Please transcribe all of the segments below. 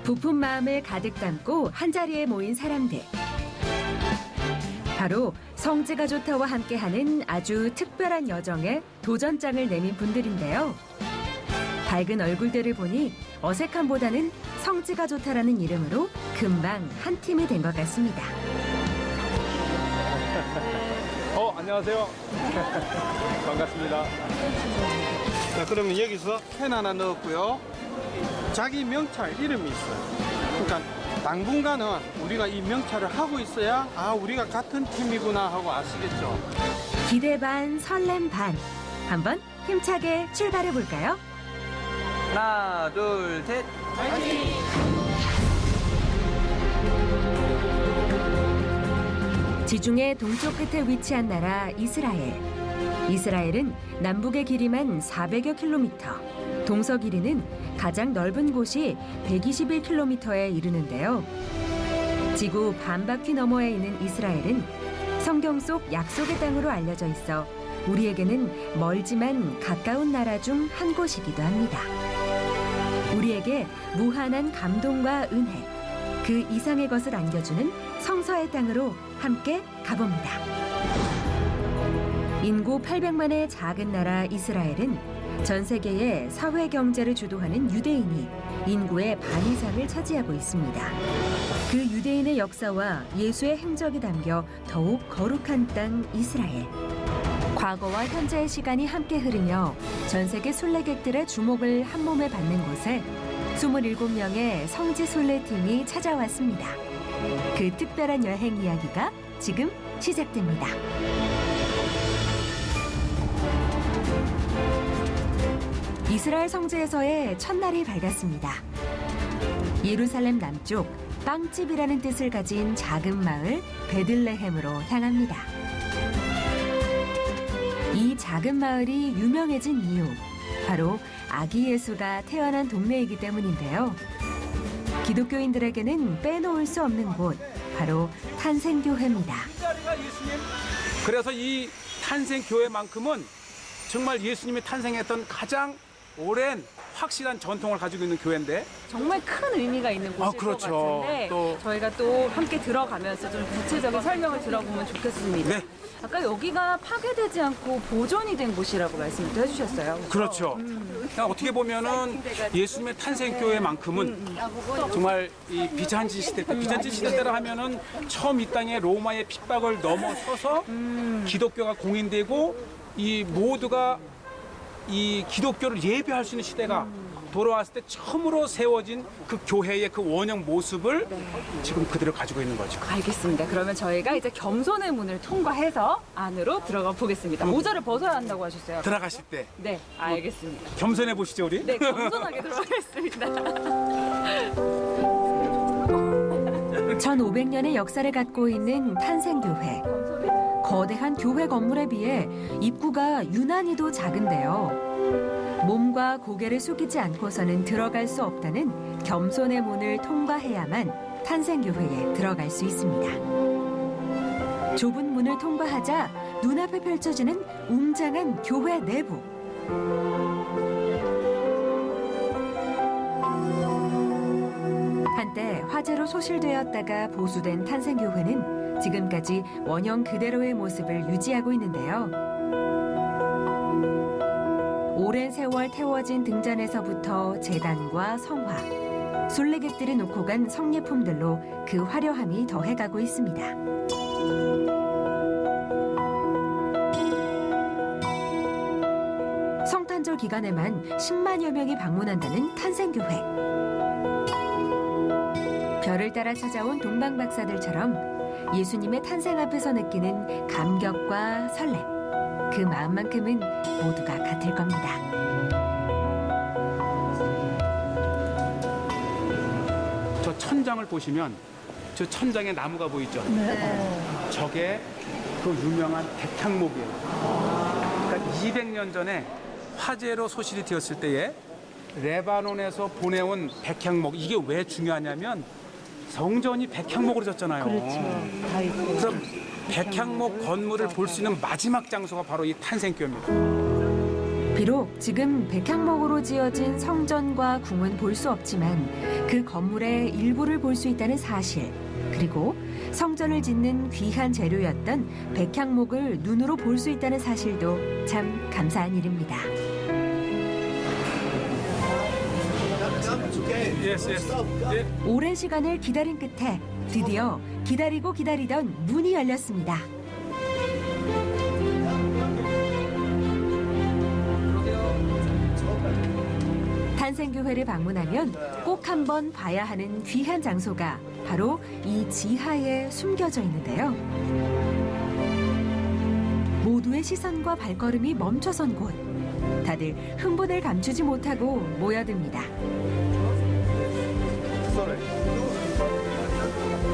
부푼 마음을 가득 담고 한자리에 모인 사람들. 바로 성지가 좋다와 함께하는 아주 특별한 여정에 도전장을 내민 분들인데요. 밝은 얼굴들을 보니 어색함보다는 성지가 좋다라는 이름으로 금방 한 팀이 된 것 같습니다. 안녕하세요. 반갑습니다. 자, 그러면 여기서 펜 하나 넣었고요. 자기 명찰 이름이 있어요. 그러니까 당분간은 우리가 이 명찰을 하고 있어야 우리가 같은 팀이구나 하고 아시겠죠. 기대 반, 설렘 반. 한번 힘차게 출발해 볼까요? 하나, 둘, 셋. 지중해 동쪽 끝에 위치한 나라 이스라엘. 이스라엘은 남북의 길이만 400여 킬로미터, 동서 길이는 가장 넓은 곳이 121킬로미터에 이르는데요. 지구 반바퀴 너머에 있는 이스라엘은 성경 속 약속의 땅으로 알려져 있어 우리에게는 멀지만 가까운 나라 중 한 곳이기도 합니다. 우리에게 무한한 감동과 은혜, 그 이상의 것을 안겨주는 성서의 땅으로 함께 가봅니다. 인구 800만의 작은 나라 이스라엘은 전 세계의 사회 경제를 주도하는 유대인이 인구의 반 이상을 차지하고 있습니다. 그 유대인의 역사와 예수의 행적이 담겨 더욱 거룩한 땅 이스라엘. 과거와 현재의 시간이 함께 흐르며 전 세계 순례객들의 주목을 한 몸에 받는 곳에 27명의 성지 순례팀이 찾아왔습니다. 그 특별한 여행 이야기가 지금 시작됩니다. 이스라엘 성지에서의 첫날이 밝았습니다. 예루살렘 남쪽 빵집이라는 뜻을 가진 작은 마을 베들레헴으로 향합니다. 이 작은 마을이 유명해진 이유, 바로 아기 예수가 태어난 동네이기 때문인데요. 기독교인들에게는 빼놓을 수 없는 곳, 바로 탄생교회입니다. 그래서 이 탄생교회만큼은 정말 예수님이 탄생했던 가장 오랜 확실한 전통을 가지고 있는 교회인데 정말 큰 의미가 있는 곳일 그렇죠. 것 같은데 또- 저희가 또 함께 들어가면서 좀 구체적인 설명을 들어보면 좋겠습니다. 네. 아까 여기가 파괴되지 않고 보존이 된 곳이라고 말씀을 해주셨어요. 그렇죠. 그냥 어떻게 보면은 예수님의 탄생교회만큼은 정말 이 비잔진 시대 때, 비잔진 시대 때라 하면은 처음 이 땅에 로마의 핍박을 넘어서서 기독교가 공인되고 이 모두가 이 기독교를 예배할 수 있는 시대가 돌아왔을 때 처음으로 세워진 그 교회의 그 원형 모습을 지금 그대로 가지고 있는 거죠. 알겠습니다. 그러면 저희가 이제 겸손의 문을 통과해서 안으로 들어가 보겠습니다. 모자를 벗어야 한다고 하셨어요. 들어가실 때 네, 알겠습니다. 겸손해 보시죠, 우리. 네, 겸손하게 들어가겠습니다. 1500년의 역사를 갖고 있는 탄생교회. 거대한 교회 건물에 비해 입구가 유난히도 작은데요. 몸과 고개를 숙이지 않고서는 들어갈 수 없다는 겸손의 문을 통과해야만 탄생교회에 들어갈 수 있습니다. 좁은 문을 통과하자 눈앞에 펼쳐지는 웅장한 교회 내부. 한때 화재로 소실되었다가 보수된 탄생교회는 지금까지 원형 그대로의 모습을 유지하고 있는데요. 오랜 세월 태워진 등잔에서부터 제단과 성화, 순례객들이 놓고 간 성예품들로 그 화려함이 더해가고 있습니다. 성탄절 기간에만 10만여 명이 방문한다는 탄생교회. 별을 따라 찾아온 동방박사들처럼 예수님의 탄생 앞에서 느끼는 감격과 설렘, 그 마음만큼은 모두가 같을 겁니다. 저 천장을 보시면 저 천장에 나무가 보이죠? 저게 그 유명한 백향목이에요. 그러니까 200년 전에 화재로 소실이 되었을 때에 레바논에서 보내온 백향목, 이게 왜 중요하냐면 성전이 백향목으로 졌잖아요. 그래서 백향목 건물을 볼 수 있는 마지막 장소가 바로 이 탄생교회입니다. 비록 지금 백향목으로 지어진 성전과 궁은 볼 수 없지만 그 건물의 일부를 볼 수 있다는 사실, 그리고 성전을 짓는 귀한 재료였던 백향목을 눈으로 볼 수 있다는 사실도 참 감사한 일입니다. 오랜 시간을 기다린 끝에 드디어 기다리고 기다리던 문이 열렸습니다. 탄생교회를 방문하면 꼭 한번 봐야 하는 귀한 장소가 바로 이 지하에 숨겨져 있는데요. 모두의 시선과 발걸음이 멈춰선 곳. 다들 흥분을 감추지 못하고 모여듭니다.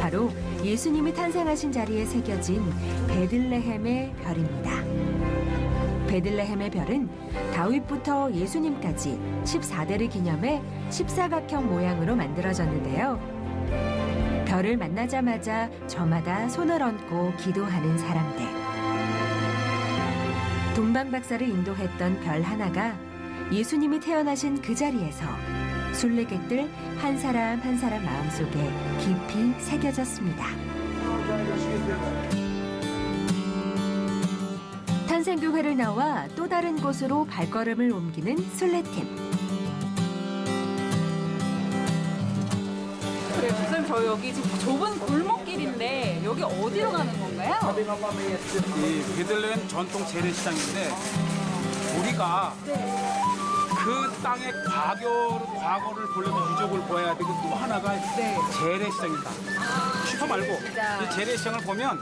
바로 예수님이 탄생하신 자리에 새겨진 베들레헴의 별입니다. 베들레헴의 별은 다윗부터 예수님까지 14대를 기념해 십사각형 모양으로 만들어졌는데요. 별을 만나자마자 저마다 손을 얹고 기도하는 사람들. 동방박사를 인도했던 별 하나가 예수님이 태어나신 그 자리에서 순례객들 한 사람 한 사람 마음속에 깊이 새겨졌습니다. 탄생교회를 나와 또 다른 곳으로 발걸음을 옮기는 순례팀. 그래, 목사님 저희 여기 지금 좁은 골목길인데 여기 어디로 가는 건가요? 이 베들레헴 전통 재래시장인데 우리가 그 땅의 과거를 보려면 유적을 보아야 되고 또 하나가 재래시장이다. 슈퍼 말고 이 재래시장을 보면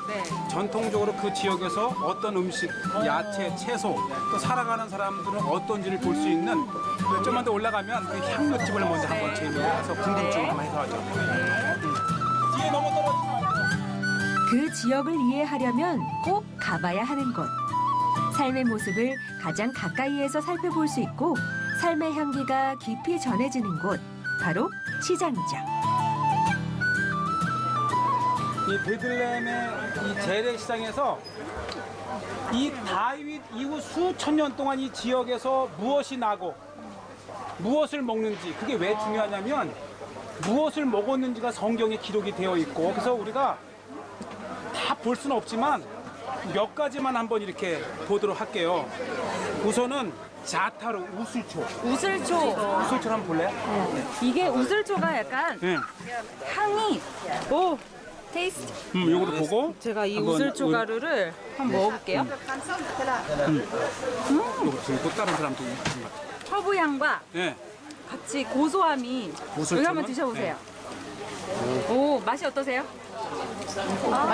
전통적으로 그 지역에서 어떤 음식, 야채, 채소 또 살아가는 사람들은 어떤지를 볼 수 있는 좀만 더 올라가면 그 향료집을 먼저 한번 제외해서 궁금증을 한번 해소하죠. 뒤에 넘어 떨어지지 말고. 그 지역을 이해하려면 꼭 가봐야 하는 곳. 삶의 모습을 가장 가까이에서 살펴볼 수 있고 삶의 향기가 깊이 전해지는 곳. 바로 시장이죠. 이 베들레헴의 이 재래시장에서 이 다윗 이후 수천 년 동안 이 지역에서 무엇이 나고 무엇을 먹는지 그게 왜 중요하냐면 무엇을 먹었는지가 성경에 기록이 되어 있고 그래서 우리가 다 볼 수는 없지만 몇 가지만 한번 이렇게 보도록 할게요. 우선은 자타르 우슬초. 우슬초를 한번 볼래요? 이게 우슬초가 약간 네. 향이 테이스트. 요거를 보고 제가 이 한번 우슬초 가루를 한번 먹어볼게요. 요거 들고 다른 사람도 있는 것 같아요. 허브 향과 네. 같이 고소함이 우슬초는? 여기 한번 드셔보세요. 오, 맛이 어떠세요?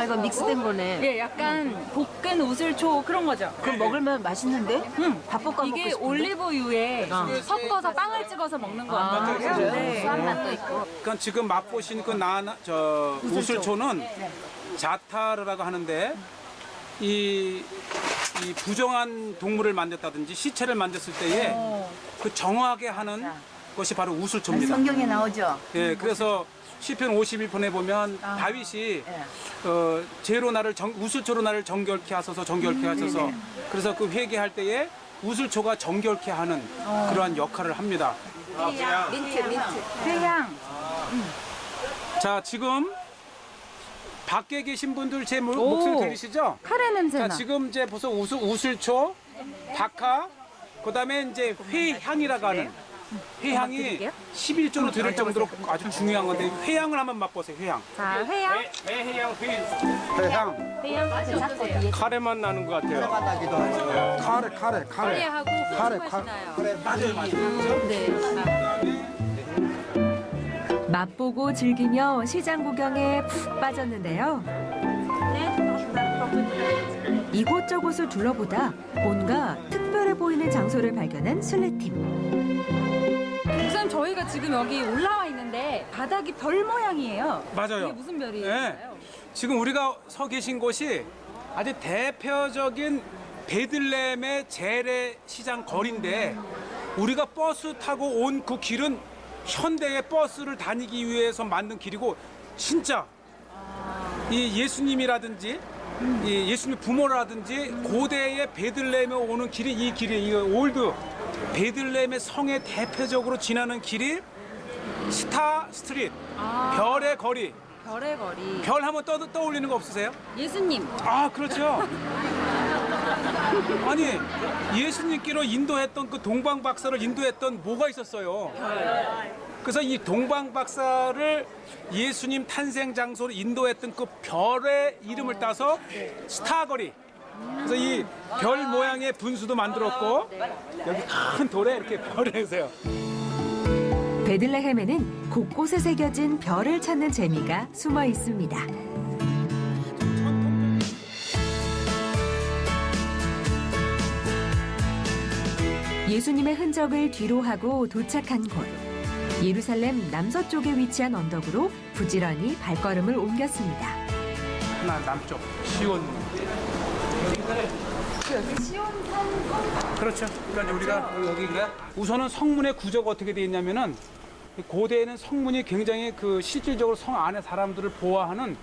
이거 믹스된 거네. 예, 약간 볶은 우슬초 그런 거죠. 그럼 먹으면 맛있는데? 밥 볶아 먹고 이게 싶은데? 올리브유에 섞어서 빵을 찍어서 먹는 거 같아요. 네. 酸 맛도 있고. 그러니까 지금 맛보신 그 우슬초는 자타르라고 하는데 이 부정한 동물을 만졌다든지 시체를 만졌을 때에 그 정하게 하는 것이 바로 우슬초입니다. 성경에 나오죠? 예, 그래서 시편 51편에 보면 다윗이 우슬초로 나를 정결케 하소서 그래서 그 회개할 때에 우슬초가 정결케 하는 그러한 역할을 합니다. 회향. 자, 지금 밖에 계신 분들 제 목소리 들리시죠? 카레 냄새나. 자, 지금 이제 벌써 우슬초, 박하, 그다음에 이제 회향이라고 하는 회향이 드릴게요. 11조로 들을 정도로 아주 중요한 건데 회향을 한번 맛보세요. 회향. 자, 회향. 회향. 카레만 나는 것 같아요. 카레. 카레하고 카레, 맛이 나요. 맞아요. 네. 맛보고 즐기며 시장 구경에 푹 빠졌는데요. 이곳저곳을 둘러보다 뭔가 특별해 보이는 장소를 발견한 순례팀. 목사님 저희가 지금 여기 올라와 있는데 바닥이 별 모양이에요. 맞아요. 이게 무슨 별이에요? 네. 지금 우리가 서 계신 곳이 아주 대표적인 베들레헴의 재래시장 거리인데 우리가 버스 타고 온 그 길은 현대의 버스를 다니기 위해서 만든 길이고 진짜 이 예수님이라든지 이 예수님 부모라든지 고대의 베들레헴에 오는 길이 이 길이 이 올드 베들레헴의 성에 대표적으로 지나는 길이 스타 스트리트, 별의 거리. 별의 거리. 별 한번 떠올리는 거 없으세요? 예수님. 아, 그렇죠. 아니, 예수님께로 인도했던 그 동방박사를 인도했던 뭐가 있었어요? 그래서 이 동방박사를 예수님 탄생 장소로 인도했던 그 별의 이름을 따서 스타거리. 그래서 이 별 모양의 분수도 만들었고 여기 큰 돌에 이렇게 별을 해서요. 베들레헴에는 곳곳에 새겨진 별을 찾는 재미가 숨어 있습니다. 예수님의 흔적을 뒤로하고 도착한 곳. 예루살렘 남서쪽에 위치한 언덕으로 부지런히 발걸음을 옮겼습니다. 하나 남쪽 시온. 그렇죠. 그러니까 우리가 여기 그래. 우선은 성문의 구조가 어떻게 되어 있냐면은 고대에는 성문이 굉장히 그 실질적으로 성 안에 사람들을 보호하는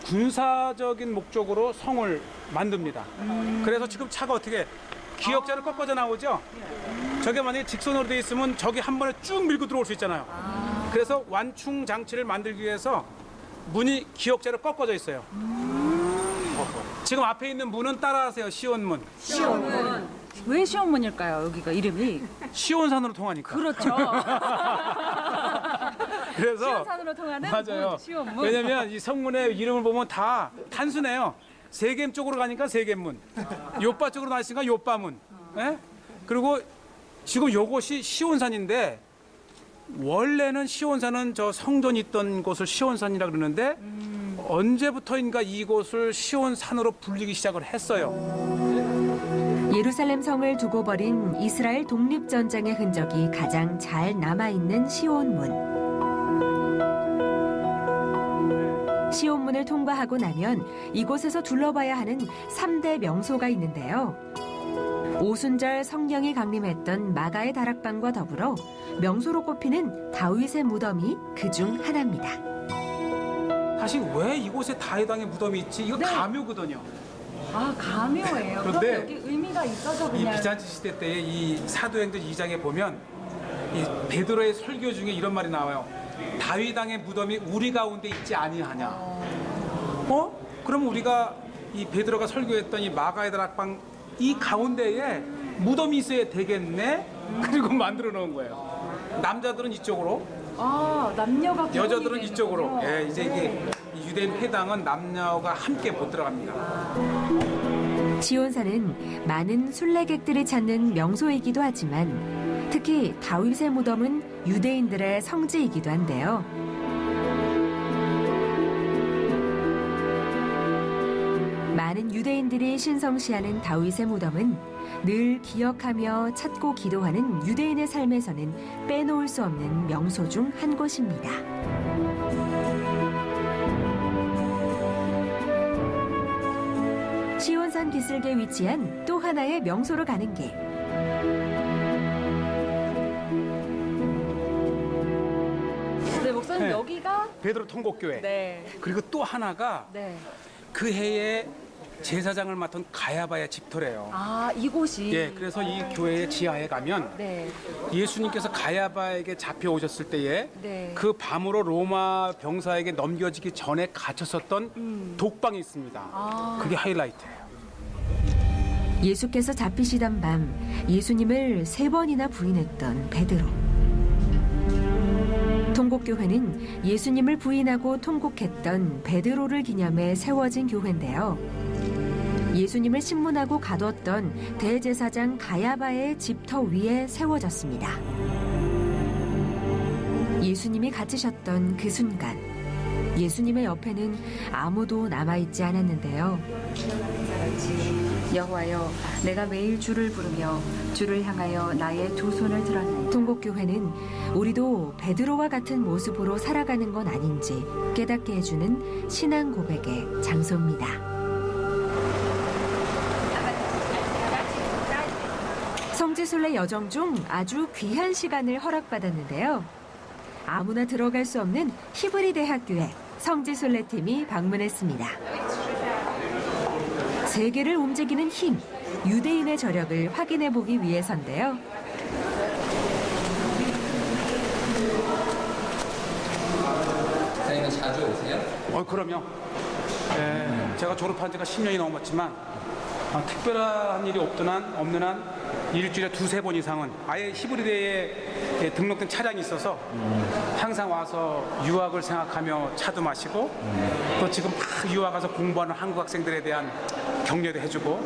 군사적인 목적으로 성을 만듭니다. 그래서 지금 차가 어떻게 기역자를 꺾어져 나오죠? 저게 만약에 직선으로 돼 있으면 저기 한 번에 쭉 밀고 들어올 수 있잖아요. 그래서 완충 장치를 만들기 위해서 문이 기역자로 꺾어져 있어요. 지금 앞에 있는 문은 따라하세요. 시온문. 시온문. 왜 시온문일까요? 여기가 이름이. 시온산으로 통하니까. 그렇죠. 그래서 시온산으로 통하는 맞아요. 문, 시온문. 왜냐면 이 성문의 이름을 보면 다 단순해요. 세겜 쪽으로 가니까 세겜문, 요빠 쪽으로 나있으니까 요빠문. 예? 그리고 지금 요것이 시온산인데 원래는 시온산은 저 성전이 있던 곳을 시온산이라 그러는데 언제부터인가 이곳을 시온산으로 불리기 시작을 했어요. 예루살렘 성을 두고 벌인 이스라엘 독립전쟁의 흔적이 가장 잘 남아있는 시온문. 시온문을 통과하고 나면 이곳에서 둘러봐야 하는 3대 명소가 있는데요. 오순절 성령이 강림했던 마가의 다락방과 더불어 명소로 꼽히는 다윗의 무덤이 그중 하나입니다. 사실 왜 이곳에 다윗 왕의 무덤이 있지? 이거 가묘거든요. 아, 가묘예요. 그럼 그런데 여기 의미가 있어서 이 그냥. 비잔치 시대 때의 이 사도행전 2장에 보면 이 베드로의 설교 중에 이런 말이 나와요. 다윗 왕의 무덤이 우리 가운데 있지 아니하냐. 그럼 우리가 이 베드로가 설교했던 이 마가의 다락방 이 가운데에 무덤이 있어야 되겠네. 그리고 만들어 놓은 거예요. 남자들은 이쪽으로, 아, 남녀가 구분이 여자들은 되는군요. 이쪽으로. 예, 이제 이게 이 유대인 회당은 남녀가 함께 못 들어갑니다. 시온산은 많은 순례객들이 찾는 명소이기도 하지만 특히 다윗의 무덤은 유대인들의 성지이기도 한데요. 많은 유대인들이 신성시하는 다윗의 무덤은 늘 기억하며 찾고 기도하는 유대인의 삶에서는 빼놓을 수 없는 명소 중 한 곳입니다. 시온산 기슭에 위치한 또 하나의 명소로 가는 길. 네, 목사님 네. 여기가 베드로 통곡교회. 네. 그리고 또 하나가 네. 그 해에 제사장을 맡은 가야바의 집터래요. 아, 이곳이. 예, 그래서 이 교회의 지하에 가면 네. 예수님께서 가야바에게 잡혀오셨을 때에 네. 그 밤으로 로마 병사에게 넘겨지기 전에 갇혔었던 독방이 있습니다. 그게 하이라이트예요. 예수께서 잡히시던 밤 예수님을 3번이나 부인했던 베드로. 통곡교회는 예수님을 부인하고 통곡했던 베드로를 기념해 세워진 교회인데요. 예수님을 신문하고 가뒀던 대제사장 가야바의 집터 위에 세워졌습니다. 예수님이 갇히셨던 그 순간 예수님의 옆에는 아무도 남아있지 않았는데요. 여호와여, 내가 매일 주를 부르며 주를 향하여 나의 두 손을 들었나이다. 통곡교회는 우리도 베드로와 같은 모습으로 살아가는 건 아닌지 깨닫게 해주는 신앙 고백의 장소입니다. 성지순례 여정 중 아주 귀한 시간을 허락받았는데요. 아무나 들어갈 수 없는 히브리 대학교에 성지순례팀이 방문했습니다. 세계를 움직이는 힘, 유대인의 저력을 확인해 보기 위해서인데요. 선생님은 자주 오세요? 그럼요. 제가 졸업한 지가 10년이 넘었지만 특별한 일이 없는 한 일주일에 2-3번 이상은 아예 히브리대에 등록된 차량이 있어서 항상 와서 유학을 생각하며 차도 마시고 또 지금 막 유학 가서 공부하는 한국 학생들에 대한 격려도 해주고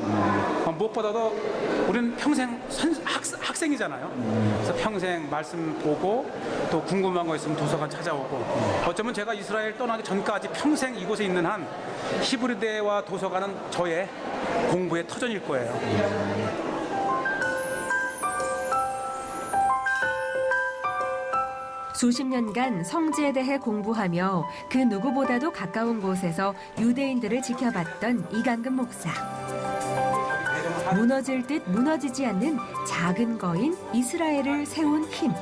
무엇보다도 우리는 평생 학생이잖아요. 그래서 평생 말씀 보고 또 궁금한 거 있으면 도서관 찾아오고 어쩌면 제가 이스라엘 떠나기 전까지 평생 이곳에 있는 한 히브리대와 도서관은 저의 공부의 터전일 거예요. 수십 년간 성지에 대해 공부하며 그 누구보다도 가까운 곳에서 유대인들을 지켜봤던 이강근 목사. 무너질 듯 무너지지 않는 작은 거인 이스라엘을 세운 힘.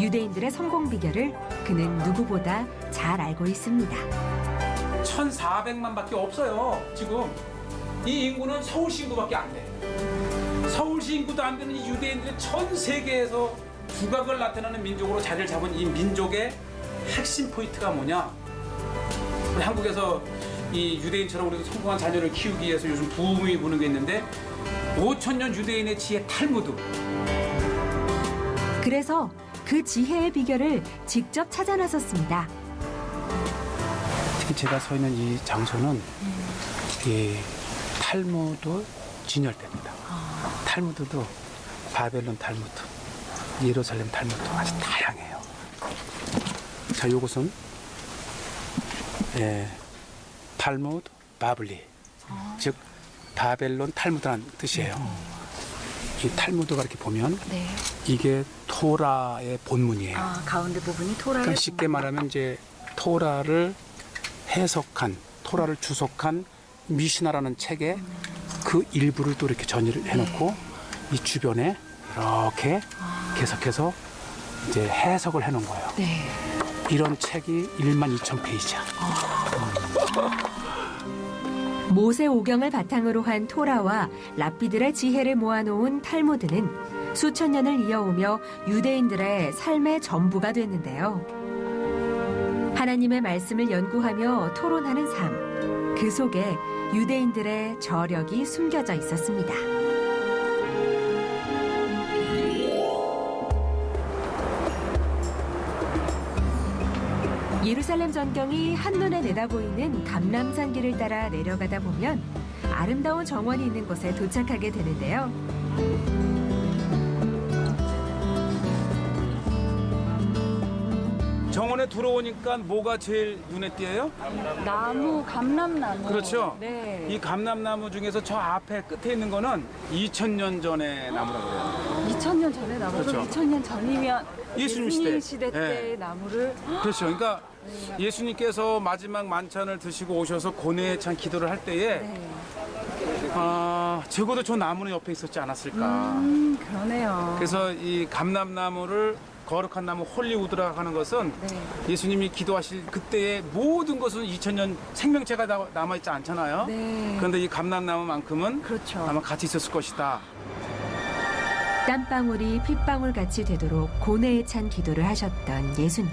유대인들의 성공 비결을 그는 누구보다 잘 알고 있습니다. 1,400만밖에 없어요. 지금 이 인구는 서울시 인구밖에 안 돼. 서울시 인구도 안 되는 이 유대인들이 전 세계에서 두각을 나타내는 민족으로 자리를 잡은 이 민족의 핵심 포인트가 뭐냐? 우리 한국에서 이 유대인처럼 우리도 성공한 자녀를 키우기 위해서 요즘 부흥이 부는 게 있는데 5,000년 유대인의 지혜 탈무드. 그래서 그 지혜의 비결을 직접 찾아 나섰습니다. 특히 제가 서 있는 이 장소는 이 탈무드 진열대입니다. 탈무드도 바벨론 탈무드, 예루살렘 탈무드 아주 다양해요. 자, 이것은 탈무드 바블리, 즉 바벨론 탈무드라는 뜻이에요. 이 탈무드가 이렇게 보면 이게 토라의 본문이에요. 가운데 부분이 토라의 그러니까 쉽게 말하면 이제 토라를 해석한, 토라를 주석한 미시나라는 책에 그 일부를 또 이렇게 전이를 해놓고 이 주변에 이렇게 계속해서 이제 해석을 해놓은 거예요. 이런 책이 12,000페이지야. 모세 오경을 바탕으로 한 토라와 랍비들의 지혜를 모아놓은 탈무드는 수천 년을 이어오며 유대인들의 삶의 전부가 됐는데요. 하나님의 말씀을 연구하며 토론하는 삶, 그 속에 유대인들의 저력이 숨겨져 있었습니다. 예루살렘 전경이 한눈에 내다보이는 감람산 길을 따라 내려가다 보면 아름다운 정원이 있는 곳에 도착하게 되는데요. 정원에 들어오니까 뭐가 제일 눈에 띄어요? 나무, 감람나무. 그렇죠. 네. 이 감람나무 중에서 저 앞에 끝에 있는 거는 2,000년 전의 나무라고 그래요. 2000년 전에 나무를 그렇죠. 2000년 전이면 예수님 시대 네. 때의 나무를 그렇죠. 그러니까 예수님께서 마지막 만찬을 드시고 오셔서 고뇌에 찬 기도를 할 때에 적어도 저 나무는 옆에 있었지 않았을까. 그러네요. 그래서 이 감람나무를 거룩한 나무 홀리우드라고 하는 것은 예수님이 기도하실 그때의 모든 것은 2000년 생명체가 남아있지 않잖아요. 그런데 이 감람나무만큼은 그렇죠. 아마 같이 있었을 것이다. 땀방울이 핏방울 같이 되도록 고뇌에 찬 기도를 하셨던 예수님.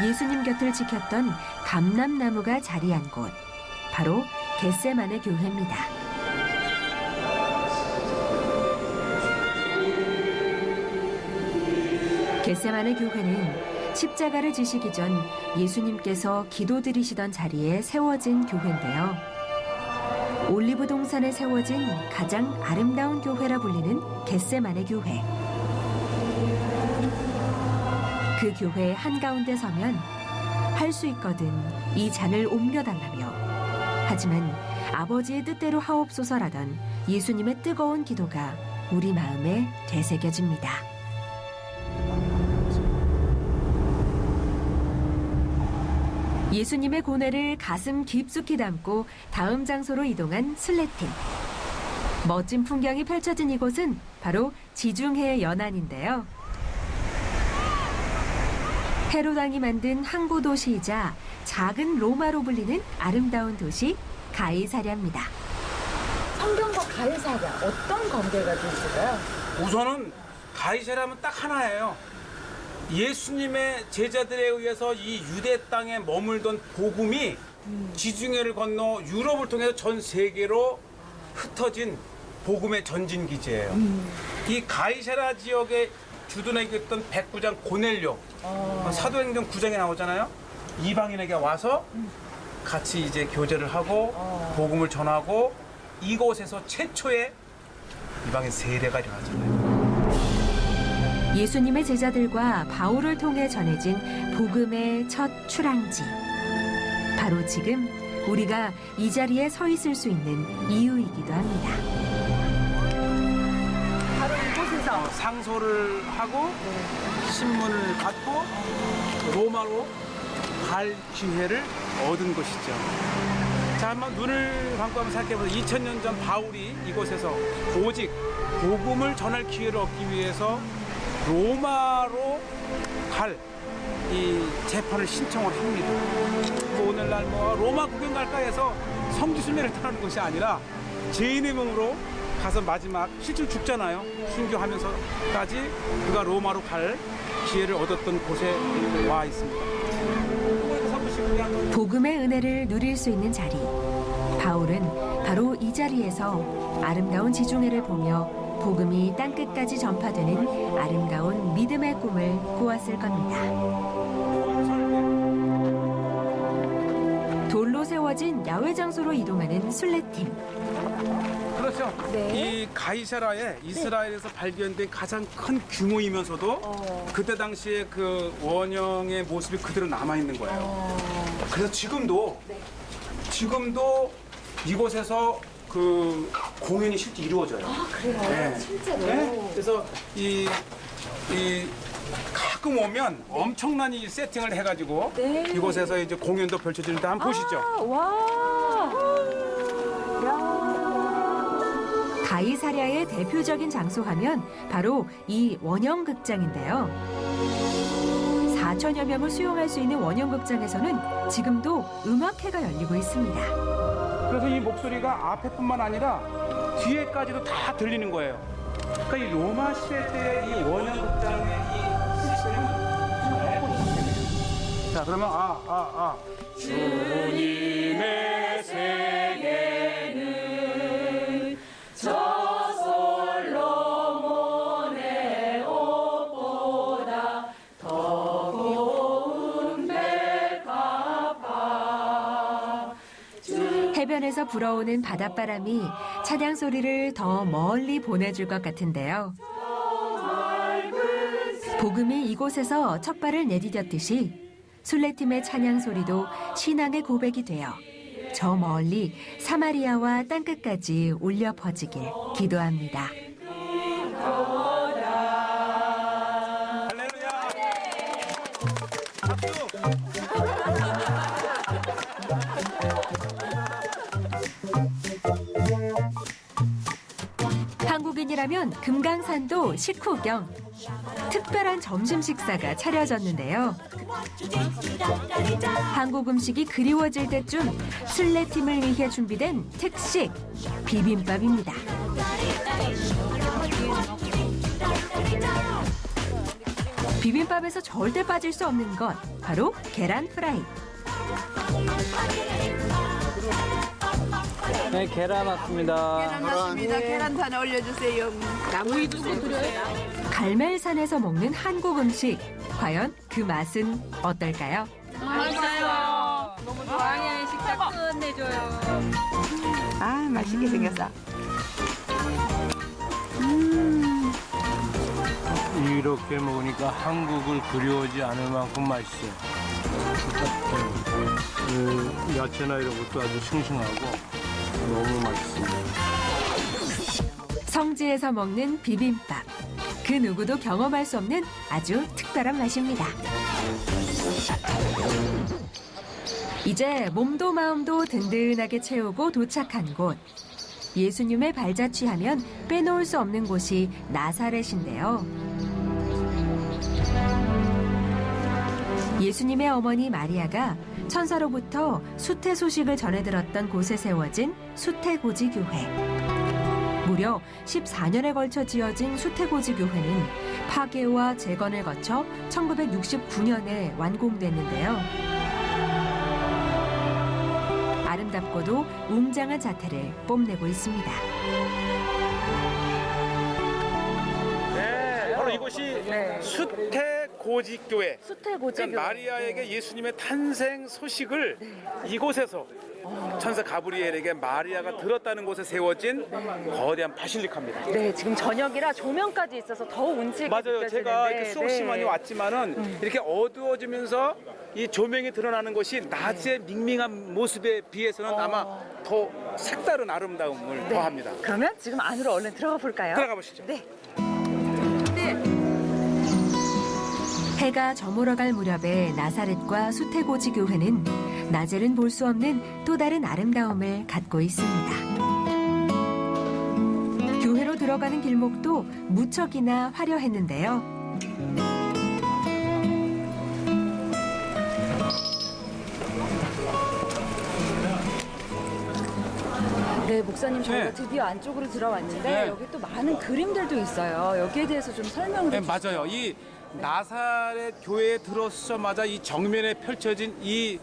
예수님 곁을 지켰던 감람나무가 자리한 곳, 바로 겟세마네 교회입니다. 겟세마네 교회는 십자가를 지시기 전 예수님께서 기도드리시던 자리에 세워진 교회인데요. 올리브 동산에 세워진 가장 아름다운 교회라 불리는 겟세마네 교회. 그 교회 한가운데 서면 할 수 있거든 이 잔을 옮겨달라며, 하지만 아버지의 뜻대로 하옵소서라던 예수님의 뜨거운 기도가 우리 마음에 되새겨집니다. 예수님의 고뇌를 가슴 깊숙이 담고 다음 장소로 이동한 슬레팀. 멋진 풍경이 펼쳐진 이곳은 바로 지중해 연안인데요. 헤롯 왕이 만든 항구 도시이자 작은 로마로 불리는 아름다운 도시 가이사랴입니다. 성경과 가이사랴 어떤 관계가 좀 있을까요? 우선은 가이사랴면 딱 하나예요. 예수님의 제자들에 의해서 이 유대 땅에 머물던 복음이 지중해를 건너 유럽을 통해서 전 세계로 흩어진 복음의 전진 기지예요. 이 가이사랴 지역에 주둔하고 있던 백부장 고넬료, 사도행전 9장에 나오잖아요. 이방인에게 와서 같이 이제 교제를 하고 복음을 전하고 이곳에서 최초의 이방인 세례가 일어나잖아요. 예수님의 제자들과 바울을 통해 전해진 복음의 첫 출항지. 바로 지금 우리가 이 자리에 서 있을 수 있는 이유이기도 합니다. 바로 이곳에서 상소를 하고 신문을 받고 로마로 갈 기회를 얻은 것이죠. 자, 한번 눈을 감고 한번 생각해보세요. 2000년 전 바울이 이곳에서 오직 복음을 전할 기회를 얻기 위해서 로마로 갈 이 재판을 신청을 합니다. 뭐 오늘날 뭐 로마 구경 갈까 해서 성지순례를 떠나는 것이 아니라 죄인의 몸으로 가서 마지막 실제로 죽잖아요. 순교하면서까지 그가 로마로 갈 기회를 얻었던 곳에 와 있습니다. 복음의 은혜를 누릴 수 있는 자리. 바울은 바로 이 자리에서 아름다운 지중해를 보며 복음이 땅끝까지 전파되는 아름다운 믿음의 꿈을 꾸었을 겁니다. 돌로 세워진 야외 장소로 이동하는 순례팀. 그렇죠. 이 가이사랴에 이스라엘에서 발견된 가장 큰 규모이면서도 그때 당시에 그 원형의 모습이 그대로 남아 있는 거예요. 그래서 지금도 이곳에서 그 공연이 실제 이루어져요. 아, 그래요? 네. 실제로? 네. 그래서 이 가끔 오면 엄청난 이 세팅을 해가지고 이곳에서 이제 공연도 펼쳐지는데 한번 보시죠. 가이사랴의 대표적인 장소 하면 바로 이 원형극장인데요. 4천여 명을 수용할 수 있는 원형극장에서는 지금도 음악회가 열리고 있습니다. 그래서 이 목소리가 앞에뿐만 아니라 뒤에까지도 다 들리는 거예요. 그러니까 이 로마 시대 때의 이 원형극장의 이 시스템은 자, 그러면 주님의 세계는 저 솔로몬의 옷보다 더 고운 백합화. 해변에서 불어오는 바닷바람이 찬양 소리를 더 멀리 보내줄 것 같은데요. 복음이 이곳에서 첫 발을 내디뎠듯이 순례팀의 찬양 소리도 신앙의 고백이 되어 저 멀리 사마리아와 땅끝까지 울려 퍼지길 기도합니다. 할렐루야. 박수. 한국인이라면 금강산도 식후경. 특별한 점심 식사가 차려졌는데요. 한국 음식이 그리워질 때쯤 순례팀을 위해 준비된 특식 비빔밥입니다. 비빔밥에서 절대 빠질 수 없는 것 바로 계란 프라이. 네, 계란 왔습니다. 반갑습니다. 계란도 하나 올려주세요. 나무위도 드려요. 갈멜산에서 먹는 한국 음식. 과연 그 맛은 어떨까요? 맛있어요. 너무 좋아요. 식사 끝내줘요. 아, 맛있게 생겼어. 이렇게 먹으니까 한국을 그리워하지 않을 만큼 맛있어요. 야채나 이런 것도 아주 싱싱하고 너무 맛있습니다. 성지에서 먹는 비빔밥. 그 누구도 경험할 수 없는 아주 특별한 맛입니다. 이제 몸도 마음도 든든하게 채우고 도착한 곳. 예수님의 발자취하면 빼놓을 수 없는 곳이 나사렛인데요. 예수님의 어머니 마리아가 천사로부터 수태 소식을 전해들었던 곳에 세워진 수태고지교회. 무려 14년에 걸쳐 지어진 수태고지교회는 파괴와 재건을 거쳐 1969년에 완공됐는데요. 아름답고도 웅장한 자태를 뽐내고 있습니다. 바로 이곳이 수태고지교회. 수태고지교회. 마리아에게 예수님의 탄생 소식을 이곳에서 천사 가브리엘에게 마리아가 들었다는 곳에 세워진 거대한 바실리카입니다. 네, 지금 저녁이라 조명까지 있어서 더 운치 있게 맞아요. 느껴지는데. 제가 이렇게 수없이 네. 많이 왔지만은 이렇게 어두워지면서 이 조명이 드러나는 것이 낮의 밍밍한 모습에 비해서는 아마 더 색다른 아름다움을 더합니다. 그러면 지금 안으로 얼른 들어가 볼까요? 들어가 보시죠. 네. 해가 저물어갈 무렵에 나사렛과 수태고지 교회는 낮에는 볼 수 없는 또 다른 아름다움을 갖고 있습니다. 교회로 들어가는 길목도 무척이나 화려했는데요. 네, 목사님 저희가 네. 드디어 안쪽으로 들어왔는데 네. 여기 또 많은 그림들도 있어요. 여기에 대해서 좀 설명을 네, 해주세요. 맞아요. 이 나사렛 교회에 들어서자마자 이 정면에 펼쳐진 이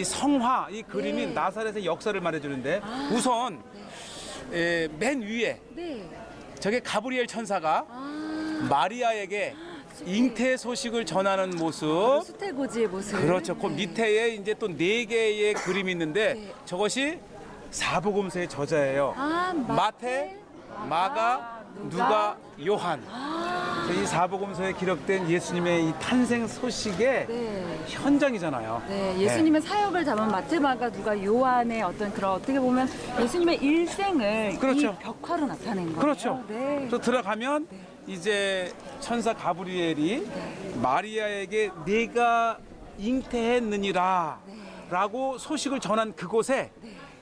성화, 이 그림이 나사렛의 역사를 말해주는데 우선 맨 위에 네. 저게 가브리엘 천사가 마리아에게 잉태 소식을 전하는 모습. 수태고지의 모습. 그렇죠. 그 밑에에 이제 또 4개의 그림이 있는데 네. 저것이 사복음서의 저자예요. 마태, 마가, 누가, 요한. 이 사복음서에 기록된 예수님의 이 탄생 소식의 네. 현장이잖아요. 네, 예수님의 사역을 담은 마테마가 누가 요한의 어떤 그런 어떻게 보면 예수님의 일생을 그렇죠. 이 벽화로 나타낸 거예요. 그렇죠. 네. 또 들어가면 이제 천사 가브리엘이 마리아에게 내가 잉태했느니라 라고 소식을 전한 그곳에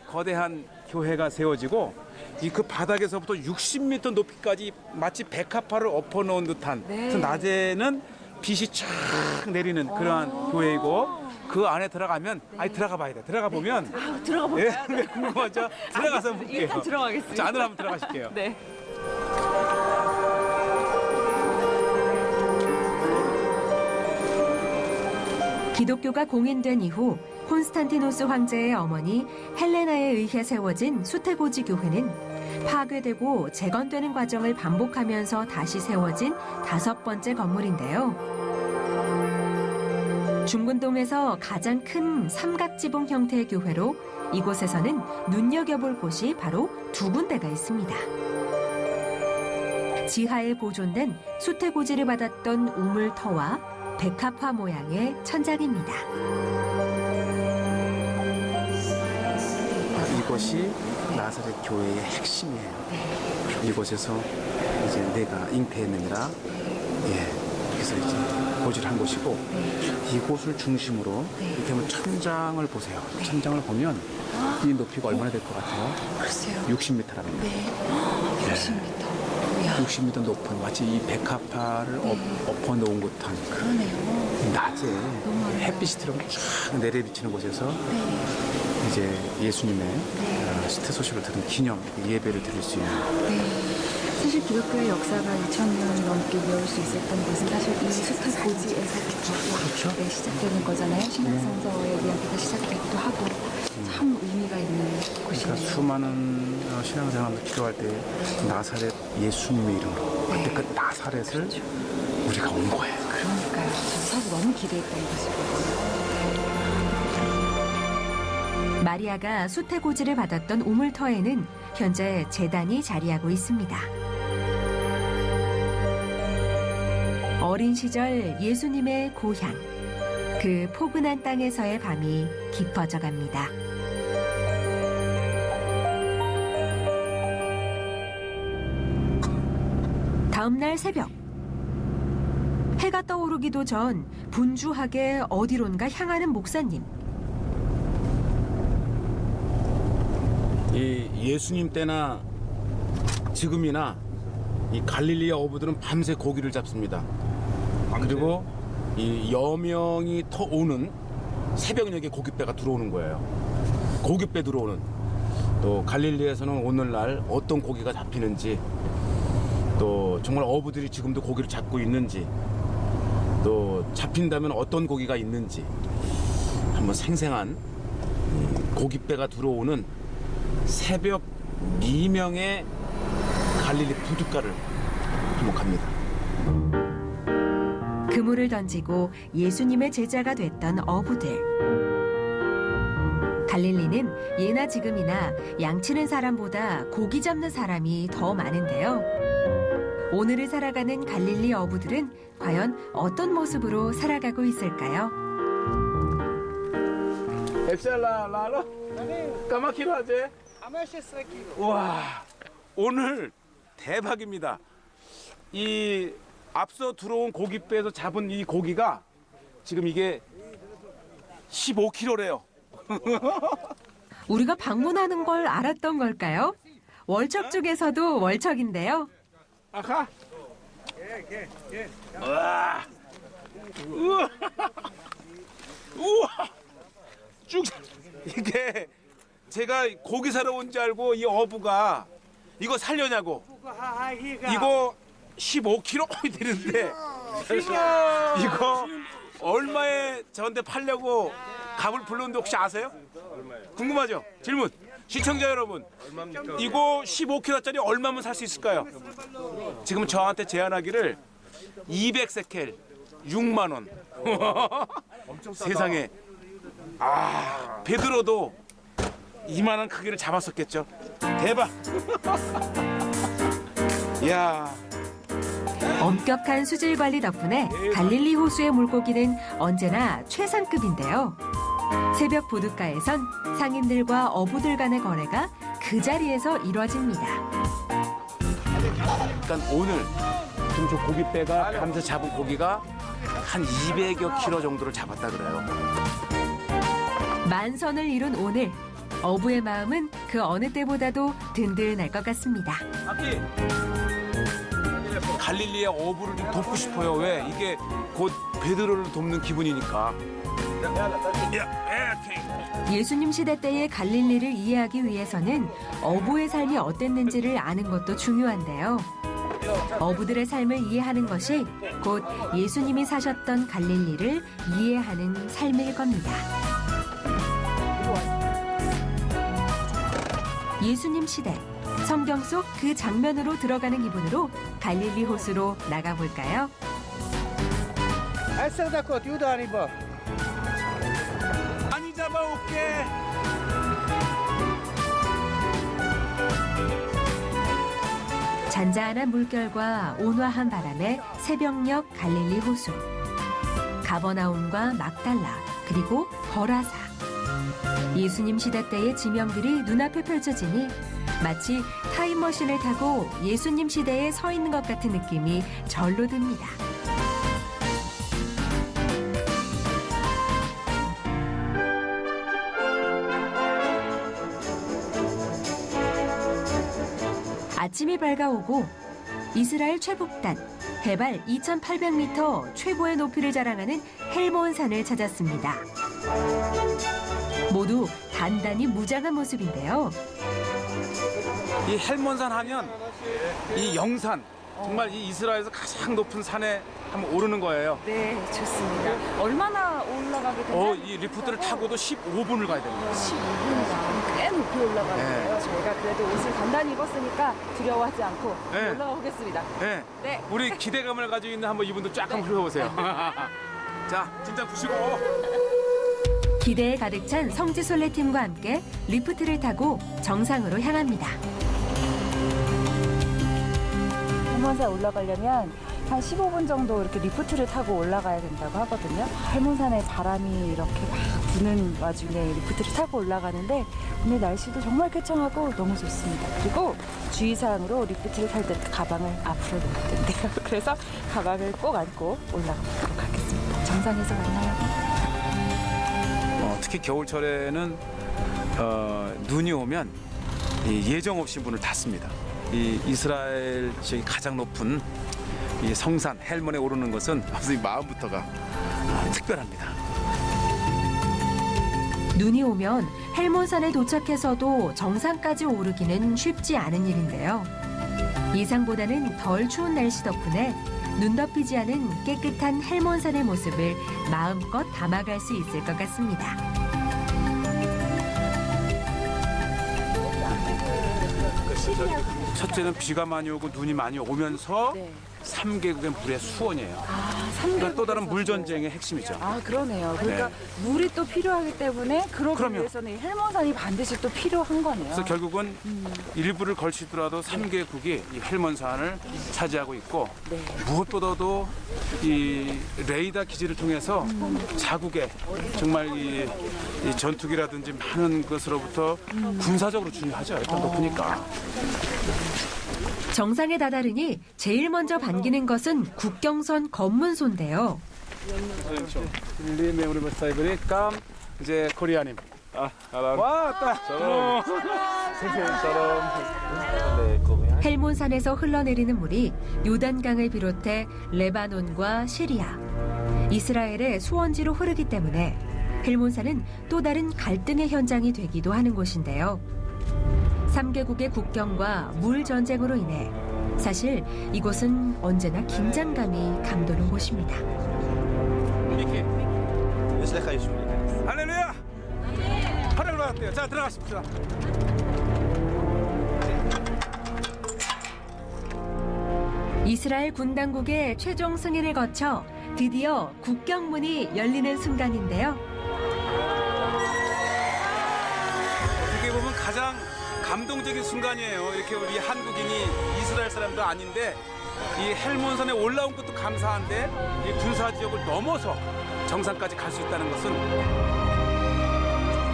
거대한 교회가 세워지고 이 그 바닥에서부터 60m 높이까지 마치 백합화를 엎어놓은 듯한 그래서 낮에는 빛이 쫙 내리는 그러한 교회이고 그 안에 들어가면 아니 들어가 봐야 돼. 들어가 보면 들어가 볼까요? 예, 궁금하죠? 들어가서 볼게요. 일단 들어가겠습니다. 자, 안으로 한번 들어가실게요. 네. 기독교가 공인된 이후 콘스탄티노스 황제의 어머니 헬레나에 의해 세워진 수태고지 교회는 파괴되고 재건되는 과정을 반복하면서 다시 세워진 5번째 건물인데요. 중근동에서 가장 큰 삼각지붕 형태의 교회로 이곳에서는 눈여겨볼 곳이 바로 2군데가 있습니다. 지하에 보존된 수태고지를 받았던 우물터와 백합화 모양의 천장입니다. 이것이 나사렛 교회의 핵심이에요. 이곳에서 이제 내가 잉태했느니라, 그래서 이제 고지를 한 곳이고 이곳을 중심으로 이렇게 하면 천장을 보세요. 천장을 보면 이 높이가 얼마나 될 것 같아요? 글쎄요. 60m랍니다. 네. 60m. 60m 높은 마치 이 백합화를 엎어놓은 듯한 그러네요. 낮에 햇빛이 들어오면 쫙 내려비치는 곳에서 이제 예수님의 수태 소식을 들은 기념 예배를 드릴 수 있는. 사실 기독교의 역사가 2000년 넘게 이어올 수 있었던 것은 사실 이 수태고지에서부터 그렇죠. 시작되는 거잖아요. 신앙성서의 이야기가 시작되기도 하고 참 의미가 있는 곳이네요. 그러니까 수많은 신앙생활을 기도할 때 나사렛 예수님의 이름으로 그때 그 나사렛을 우리가 온 거예요. 그러니까요. 저도 사실 너무 기대했던 곳이거든요. 마리아가 수태고지를 받았던 우물터에는 현재 제단이 자리하고 있습니다. 어린 시절 예수님의 고향, 그 포근한 땅에서의 밤이 깊어져 갑니다. 다음 날 새벽, 해가 떠오르기도 전 분주하게 어디론가 향하는 목사님. 이 예수님 때나 지금이나 이 갈릴리아 어부들은 밤새 고기를 잡습니다. 그리고 이 여명이 오는 새벽녘에 고깃배가 들어오는 거예요. 고깃배 들어오는. 또 갈릴리에서는 오늘날 어떤 고기가 잡히는지, 또 정말 어부들이 지금도 고기를 잡고 있는지, 또 잡힌다면 어떤 고기가 있는지 한번 생생한 고깃배가 들어오는 새벽 미명의 갈릴리 부둣가를 한번 갑니다. 그물을 던지고 예수님의 제자가 됐던 어부들. 갈릴리는 예나 지금이나 양치는 사람보다 고기 잡는 사람이 더 많은데요. 오늘을 살아가는 갈릴리 어부들은 과연 어떤 모습으로 살아가고 있을까요? 와, 오늘 대박입니다. 이 앞서 들어온 고깃배에서 잡은 이 고기가 지금 이게 15kg래요. 우리가 방문하는 걸 알았던 걸까요? 월척 중에서도 월척인데요. 아하. 우와. 우와. 우와. 쭉. 이게 제가 고기 사러 온 줄 알고 이 어부가 이거 살려냐고. 이거 15kg 되는데 이거 얼마에 저한테 팔려고 감을 불렀는데 혹시 아세요? 궁금하죠? 질문. 시청자 여러분, 이거 15kg짜리 얼마면 살 수 있을까요? 지금 저한테 제안하기를 200세켈 6만 원. 세상에. 아, 베드로도 이만한 크기를 잡았었겠죠. 대박. 이야. 엄격한 수질 관리 덕분에 갈릴리 호수의 물고기는 언제나 최상급인데요. 새벽 부둣가에선 상인들과 어부들 간의 거래가 그 자리에서 이뤄집니다. 그러니까 오늘 지금 저 고깃배가 밤새 잡은 고기가 한 200여 킬로 정도를 잡았다 그래요. 만선을 이룬 오늘, 어부의 마음은 그 어느 때보다도 든든할 것 같습니다. 갈릴리의 어부를 좀 돕고 싶어요. 왜? 이게 곧 베드로를 돕는 기분이니까. 예수님 시대 때의 갈릴리를 이해하기 위해서는 어부의 삶이 어땠는지를 아는 것도 중요한데요. 어부들의 삶을 이해하는 것이 곧 예수님이 사셨던 갈릴리를 이해하는 삶일 겁니다. 예수님 시대, 성경 속 그 장면으로 들어가는 기분으로 갈릴리 호수로 나가볼까요? 많이 잡아올게. 잔잔한 물결과 온화한 바람에 새벽녘 갈릴리 호수. 가버나움과 막달라, 그리고 거라사. 예수님 시대 때의 지명들이 눈앞에 펼쳐지니 마치 타임머신을 타고 예수님 시대에 서 있는 것 같은 느낌이 절로 듭니다. 아침이 밝아오고 이스라엘 최북단 해발 2,800m 최고의 높이를 자랑하는 헬몬산을 찾았습니다. 모두 단단히 무장한 모습인데요. 이 헬몬산 하면 이 영산, 정말 이 이스라엘에서 가장 높은 산에 한번 오르는 거예요. 네, 좋습니다. 얼마나 올라가게 되나요? 이 리프트를 타고도 15분을 가야 됩니다. 15분이나 꽤 높이 올라가는데요. 네. 저희가 그래도 옷을 단단히 입었으니까 두려워하지 않고 네. 올라가 보겠습니다. 네. 네. 우리 기대감을 가지고 있는 한번 이분도 쫙 한번 흘러보세요. 자, 진짜 부시고. 기대에 가득 찬 성지순례 팀과 함께 리프트를 타고 정상으로 향합니다. 헬몬산 올라가려면 한 15분 정도 이렇게 리프트를 타고 올라가야 된다고 하거든요. 헬몬산에 바람이 이렇게 막 부는 와중에 리프트를 타고 올라가는데 오늘 날씨도 정말 쾌청하고 너무 좋습니다. 그리고 주의사항으로 리프트를 탈 때 가방을 앞으로 놓을 텐데요. 그래서 가방을 꼭 안고 올라가 보도록 하겠습니다. 정상에서 만나요. 특히 겨울철에는 눈이 오면 예정 없이 문을 닫습니다. 이 이스라엘 지역이 가장 높은 이 성산 헬몬에 오르는 것은 선생님 마음부터가 특별합니다. 눈이 오면 헬몬산에 도착해서도 정상까지 오르기는 쉽지 않은 일인데요. 예상보다는 덜 추운 날씨 덕분에 눈 덮이지 않은 깨끗한 헬몬산의 모습을 마음껏 담아갈 수 있을 것 같습니다. 첫째는 비가 많이 오고 눈이 많이 오면서 네. 3개국의 물의 수원이에요. 아, 그러니까 또 다른 물 전쟁의 핵심이죠. 아, 그러네요. 그러니까 물이 또 필요하기 때문에 그러기 그럼요. 위해서는 이 헬몬산이 반드시 또 필요한 거네요. 그래서 결국은 일부를 걸치더라도 3개국이 이 헬몬산을 차지하고 있고 네. 무엇보다도 이 레이더 기지를 통해서 자국의 정말 이 전투기라든지 많은 것으로부터 군사적으로 중요하죠. 일단 높으니까. 정상에 다다르니 제일 먼저 반기는 것은 국경선 검문소인데요. 릴리 우리 사이버리 깜 이제 코리아님. 왔다. 헬몬산에서 흘러내리는 물이 요단강을 비롯해 레바논과 시리아, 이스라엘의 수원지로 흐르기 때문에 헬몬산은 또 다른 갈등의 현장이 되기도 하는 곳인데요. 3개국의 국경과 물 전쟁으로 인해 사실 이곳은 언제나 긴장감이 감도는 곳입니다. 할렐루야! 하늘 나왔대요. 자, 들어가십시오. 이스라엘 군 당국의 최종 승인을 거쳐 드디어 국경문이 열리는 순간인데요. 어떻게 보면 가장 감동적인 순간이에요. 이렇게 우리 한국인이 이스라엘 사람도 아닌데 이 헬몬산에 올라온 것도 감사한데 이 군사 지역을 넘어서 정상까지 갈 수 있다는 것은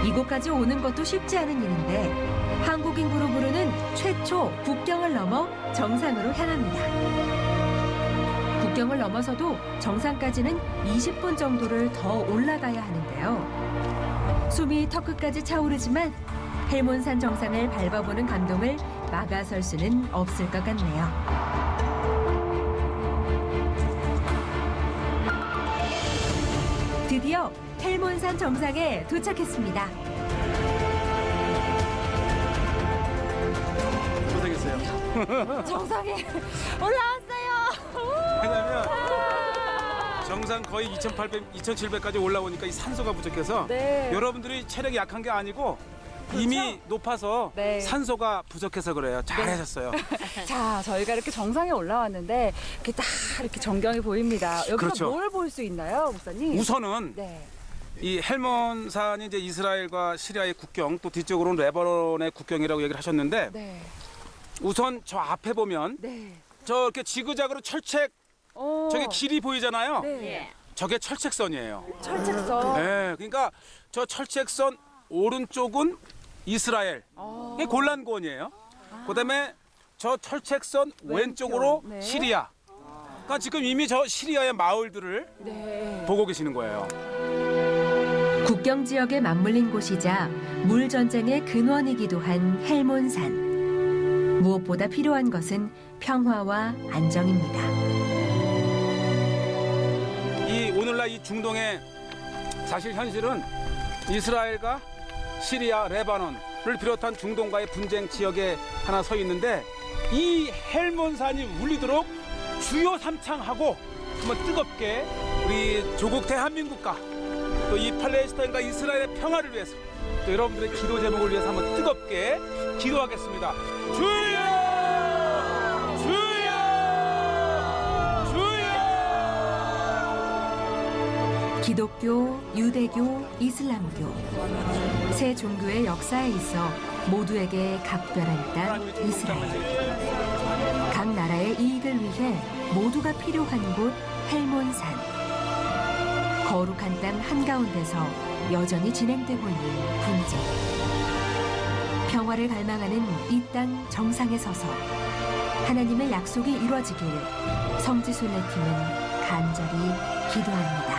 이곳까지 오는 것도 쉽지 않은 일인데 한국인구로 부르는 최초 국경을 넘어 정상으로 향합니다. 국경을 넘어서도 정상까지는 20분 정도를 더 올라가야 하는데요. 숨이 턱끝까지 차오르지만 헬몬산 정상을 밟아보는 감동을 막아설 수는 없을 것 같네요. 드디어 헬몬산 정상에 도착했습니다. 고생했어요. 정상에 올라왔어요. 왜냐면 정상 거의 2,800, 2,700까지 올라오니까 이 산소가 부족해서 네. 여러분들이 체력이 약한 게 아니고 이미 높아서 네. 산소가 부족해서 그래요. 잘하셨어요. 자, 저희가 이렇게 정상에 올라왔는데 이렇게 딱 이렇게 전경이 보입니다. 여기서 그렇죠. 뭘 볼 수 있나요, 목사님? 우선은 네. 이 헬몬산이 이제 이스라엘과 시리아의 국경, 또 뒤쪽으로는 레바논의 국경이라고 얘기를 하셨는데 네. 우선 저 앞에 보면 네. 저렇게 지그자그로 철책 저게 길이 보이잖아요. 네. 저게 철책선이에요. 철책선. 네, 그러니까 저 철책선 오른쪽은 이스라엘, 이게 골란권이에요. 그다음에 저 철책선 왼쪽으로 네. 시리아. 그러니까 지금 이미 저 시리아의 마을들을 네. 보고 계시는 거예요. 국경 지역에 맞물린 곳이자 물 전쟁의 근원이기도 한 헬몬산. 무엇보다 필요한 것은 평화와 안정입니다. 이 오늘날 이 중동의 사실 현실은 이스라엘과 시리아, 레바논을 비롯한 중동과의 분쟁 지역에 하나 서 있는데 이 헬몬산이 울리도록 주요 삼창하고 한번 뜨겁게 우리 조국 대한민국과 또 이 팔레스타인과 이스라엘의 평화를 위해서 또 여러분들의 기도 제목을 위해서 한번 뜨겁게 기도하겠습니다. 주여! 주여! 주여! 기독교, 유대교, 이슬람교 세 종교의 역사에 있어 모두에게 각별한 땅 이스라엘. 각 나라의 이익을 위해 모두가 필요한 곳 헬몬산. 거룩한 땅 한가운데서 여전히 진행되고 있는 분쟁. 평화를 갈망하는 이 땅 정상에 서서 하나님의 약속이 이루어지길 성지순례팀은 간절히 기도합니다.